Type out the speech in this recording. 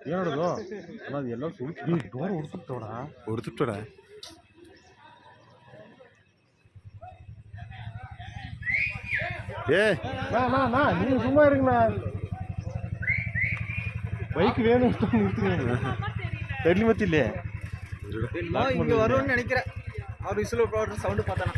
ಏನೋದು ಅದು ಎಲ್ಲ ಸುಳ್ಳು ಡೋರ್ ಹೊಡ್ಸುತ್ತೋಡ நீங்க சும்மா இருக்குண்ணா பைக் வேணும் தெரியல மத்தியில்லையே இங்க வரும்னு நினைக்கிறேன் அவர் விசில் போடுற சவுண்டு பார்த்தானா